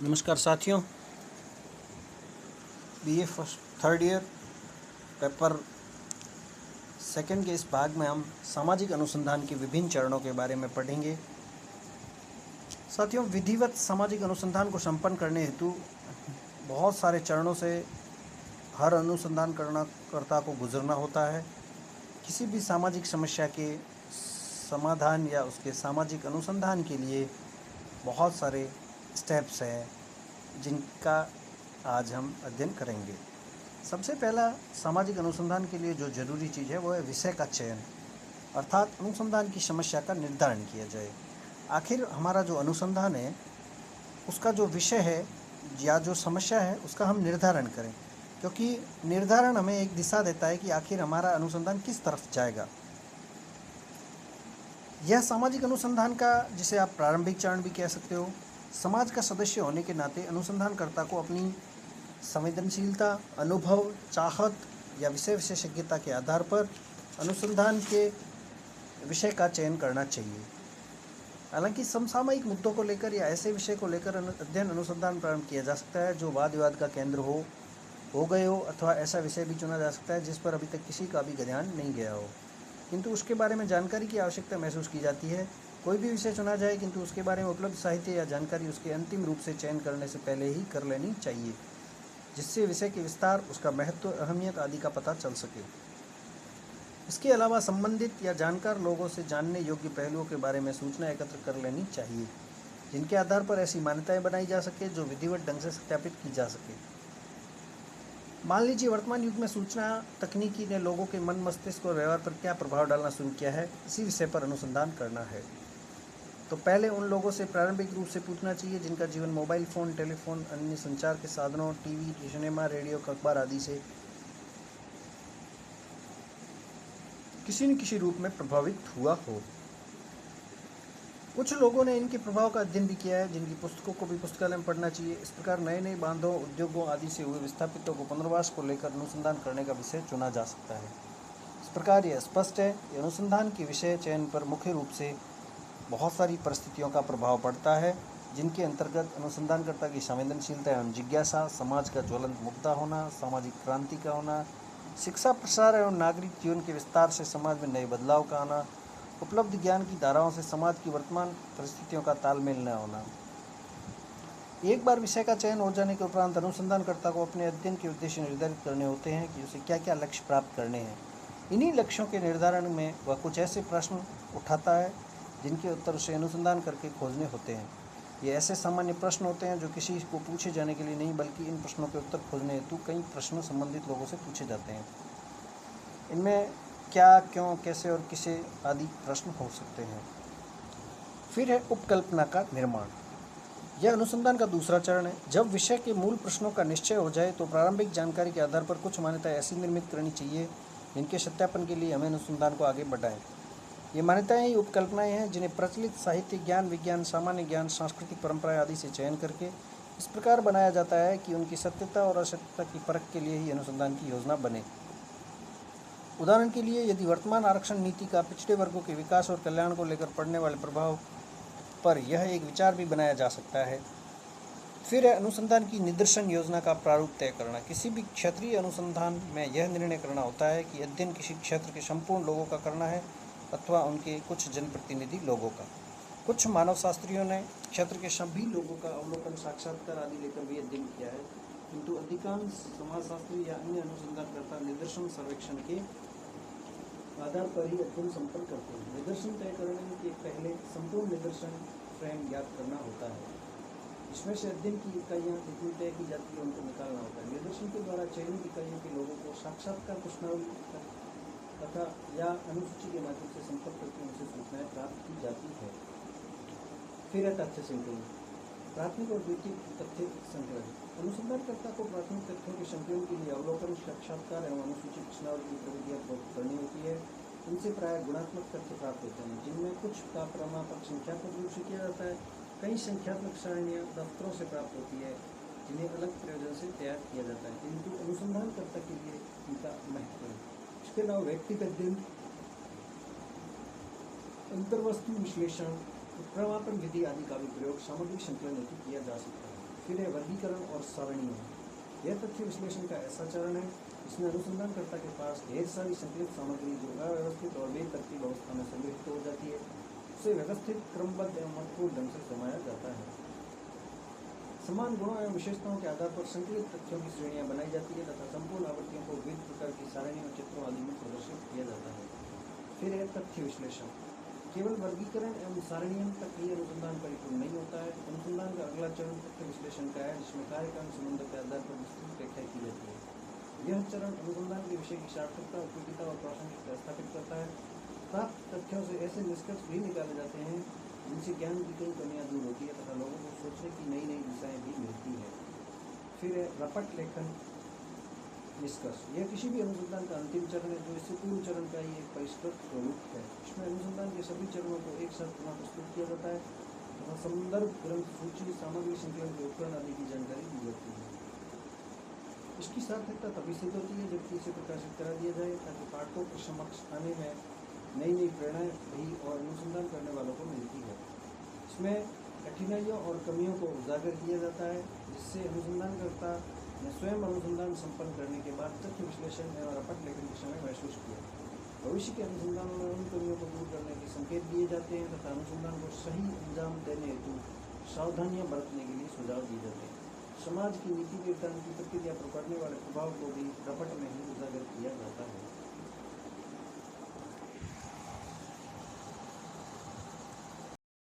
नमस्कार साथियों, BA first third year paper second के इस भाग में हम सामाजिक अनुसंधान के विभिन्न चरणों के बारे में पढ़ेंगे। साथियों, विधिवत सामाजिक अनुसंधान को संपन्न करने हेतु बहुत सारे चरणों से हर अनुसंधान करता को गुजरना होता है। किसी भी सामाजिक समस्या के समाधान या उसके सामाजिक अनुसंधान के लिए बहुत सारे स्टेप्स हैं जिनका आज हम अध्ययन करेंगे। सबसे पहला सामाजिक अनुसंधान के लिए जो जरूरी चीज़ है वो है विषय का चयन, अर्थात अनुसंधान की समस्या का निर्धारण किया जाए। आखिर हमारा जो अनुसंधान है उसका जो विषय है या जो समस्या है उसका हम निर्धारण करें, क्योंकि निर्धारण हमें एक दिशा देता है कि आखिर हमारा अनुसंधान किस तरफ जाएगा। यह सामाजिक अनुसंधान का, जिसे आप प्रारंभिक चरण भी कह सकते हो, समाज का सदस्य होने के नाते अनुसंधानकर्ता को अपनी संवेदनशीलता, अनुभव, चाहत या विषय विशेषज्ञता के आधार पर अनुसंधान के विषय का चयन करना चाहिए। हालांकि समसामयिक मुद्दों को लेकर या ऐसे विषय को लेकर अध्ययन अनुसंधान प्रारंभ किया जा सकता है जो वाद विवाद का केंद्र हो गए हो, अथवा ऐसा विषय भी चुना जा सकता है जिस पर अभी तक किसी का भी ध्यान नहीं गया हो, किंतु उसके बारे में जानकारी की आवश्यकता महसूस की जाती है। कोई भी विषय चुना जाए किंतु उसके बारे में उपलब्ध साहित्य या जानकारी उसके अंतिम रूप से चयन करने से पहले ही कर लेनी चाहिए, जिससे विषय के विस्तार, उसका महत्व, अहमियत आदि का पता चल सके। इसके अलावा संबंधित या जानकार लोगों से जानने योग्य पहलुओं के बारे में सूचना एकत्र कर लेनी चाहिए, जिनके आधार पर ऐसी मान्यताएं बनाई जा सके जो विधिवत ढंग से सत्यापित की जा सके। मान लीजिए वर्तमान युग में सूचना तकनीकी ने लोगों के मन, मस्तिष्क और व्यवहार पर क्या प्रभाव डालना शुरू किया है, इसी विषय पर अनुसंधान करना है। तो पहले उन लोगों से प्रारंभिक रूप से पूछना चाहिए जिनका जीवन मोबाइल फ़ोन, टेलीफोन, अन्य संचार के साधनों, टीवी, सिनेमा, रेडियो, अखबार आदि से किसी न किसी रूप में प्रभावित हुआ हो। कुछ लोगों ने इनके प्रभाव का अध्ययन भी किया है, जिनकी पुस्तकों को भी पुस्तकालय में पढ़ना चाहिए। इस प्रकार नए नए बांधों, उद्योगों आदि से हुए विस्थापितों को पुनर्वास को लेकर अनुसंधान करने का विषय चुना जा सकता है। इस प्रकार यह स्पष्ट है कि अनुसंधान के विषय चयन पर मुख्य रूप से बहुत सारी परिस्थितियों का प्रभाव पड़ता है, जिनके अंतर्गत अनुसंधानकर्ता की संवेदनशीलता एवं जिज्ञासा, समाज का ज्वलंत मुद्दा होना, सामाजिक क्रांति का होना, शिक्षा प्रसार एवं नागरिक जीवन के विस्तार से समाज में नए बदलाव का आना, उपलब्ध ज्ञान की धाराओं से समाज की वर्तमान परिस्थितियों का तालमेल न होना। एक बार विषय का चयन हो जाने के उपरांत अनुसंधानकर्ता को अपने अध्ययन के उद्देश्य निर्धारित करने होते हैं कि उसे क्या क्या लक्ष्य प्राप्त करने हैं। इन्हीं लक्ष्यों के निर्धारण में वह कुछ ऐसे प्रश्न उठाता है जिनके उत्तर उसे अनुसंधान करके खोजने होते हैं। ये ऐसे सामान्य प्रश्न होते हैं जो किसी को पूछे जाने के लिए नहीं, बल्कि इन प्रश्नों के उत्तर खोजने हेतु कई प्रश्न संबंधित लोगों से पूछे जाते हैं। इनमें क्या, क्यों, कैसे और किसे आदि प्रश्न हो सकते हैं। फिर है उपकल्पना का निर्माण। यह अनुसंधान का दूसरा चरण है। जब विषय के मूल प्रश्नों का निश्चय हो जाए तो प्रारंभिक जानकारी के आधार पर कुछ मान्यताएं ऐसी निर्मित करनी चाहिए जिनके सत्यापन के लिए हमें अनुसंधान को आगे बढ़ाएं। ये मान्यताएं ही उपकल्पनाएं हैं जिन्हें प्रचलित साहित्य, ज्ञान, विज्ञान, सामान्य ज्ञान, सांस्कृतिक परंपराएं आदि से चयन करके इस प्रकार बनाया जाता है कि उनकी सत्यता और असत्यता की परख के लिए ही अनुसंधान की योजना बने। उदाहरण के लिए, यदि वर्तमान आरक्षण नीति का पिछड़े वर्गों के विकास और कल्याण को लेकर पड़ने वाले प्रभाव पर यह एक विचार भी बनाया जा सकता है। फिर है अनुसंधान की निदर्शन योजना का प्रारूप तय करना। किसी भी क्षेत्रीय अनुसंधान में यह निर्णय करना होता है कि अध्ययन किसी क्षेत्र के संपूर्ण लोगों का करना है अथवा उनके कुछ जनप्रतिनिधि लोगों का। कुछ मानव शास्त्रियों ने क्षेत्र के सभी लोगों का अवलोकन, साक्षात्कार आदि लेकर भी अध्ययन किया है, किंतु अधिकांश समाजशास्त्री या अन्य अनुसंधानकर्ता निदर्शन सर्वेक्षण के आधार पर ही अध्ययन संपन्न करते हैं। निदर्शन तय करने के पहले संपूर्ण निदर्शन फ्रेम ज्ञात करना होता है। इसमें से अध्ययन की इकाइयाँ जितनी तय की जाती है उनको निकालना होता है। निदर्शन के द्वारा चयनित इकाइयों के लोगों को साक्षात्कार, प्रश्नावली तथा या अनुसूची के माध्यम से संपर्क करके उनसे सूचनाएं प्राप्त की जाती है। फिर है तथ्य संकलन। प्राथमिक और द्वितीयक तथ्य संकलन। अनुसंधानकर्ता को प्राथमिक तथ्यों के संकलन के लिए अवलोकन, साक्षात्कार एवं अनुसूची प्रश्नावली की प्रक्रिया करनी होती है। इनसे प्राय गुणात्मक तथ्य प्राप्त होते हैं, जिनमें कुछ का प्रमापक संख्यात्मक रूप से किया जाता है। कई संख्यात्मक सारणियाँ दफ्तरों से प्राप्त होती है जिन्हें अलग प्रयोजन से तैयार किया जाता है, किंतु अनुसंधानकर्ता के लिए इनका महत्व है। इसके अलावा व्यक्तिगत अध्ययन, अंतर्वस्तु विश्लेषण, प्रमापन विधि आदि का भी प्रयोग सामग्री संकलन हेतु किया जा सकता है। फिर है वर्गीकरण और सारणीय। यह तथ्य विश्लेषण का ऐसा चरण है इसमें अनुसंधानकर्ता के पास ढेर सारी संकलित सामग्री जो अव्यवस्थित और बेतरतीब अवस्था में संग्रहित हो जाती है उसे व्यवस्थित, क्रमबद्ध एवं महत्वपूर्ण ढंग से जमाया जाता है। समान गुणों एवं विशेषताओं के आधार पर संकलित तथ्यों की श्रेणियां बनाई जाती है तथा संपूर्ण आवृत्तियों को विविध प्रकार की सारणियों, चित्रों आदि में प्रदर्शित किया जाता है। फिर है तथ्य विश्लेषण। केवल वर्गीकरण एवं सारणीयन तक ही अनुसंधान परिपूर्ण नहीं होता है। अनुसंधान का अगला चरण तथ्य विश्लेषण का है जिसमें कार्य कारण संबंध के आधार पर विस्तृत व्याख्या की जाती है। यह चरण अनुसंधान के विषय की सार्थकता, उपयोगिता और प्रासंगिकता स्थापित करता है। प्राप्त तथ्यों से ऐसे निष्कर्ष भी निकाले जाते हैं जिनसे ज्ञान की कई कमियां दूर होती है तथा लोगों को सोचने की नई नई दिशाएं भी मिलती है। फिर है रपट लेखन निष्कर्ष। यह किसी भी अनुसंधान का अंतिम चरण है जो इससे पूर्व चरण का ही एक परिष्कृत स्वरूप है। इसमें अनुसंधान के सभी चरणों को एक साथ पुनः प्रस्तुत किया जाता है तथा संदर्भ, ग्रंथ, सूची, सामग्री संकलन के उपकरण आदि की जानकारी दी जाती है। इसकी सार्थकता तभी सिद्ध होती है जबकि इसे प्रकाशित करा दिया जाए ताकि पाठकों के समक्ष आने में नई नई प्रेरणाएं भी और अनुसंधान करने वालों को मिलती है। इसमें कठिनाइयों और कमियों को उजागर किया जाता है जिससे अनुसंधानकर्ता ने स्वयं अनुसंधान संपन्न करने के बाद तथ्य विश्लेषण एवं रपट लेखन के समय महसूस किया। भविष्य के अनुसंधानों में उन कमियों को दूर करने के संकेत दिए जाते हैं तथा अनुसंधान को सही अंजाम देने हेतु सावधानियां बरतने के लिए सुझाव दिए जाते हैं। समाज की नीति निर्धारण की प्रक्रिया पर पड़ने वाले प्रभाव को भी रपट में ही उजागर किया जाता है।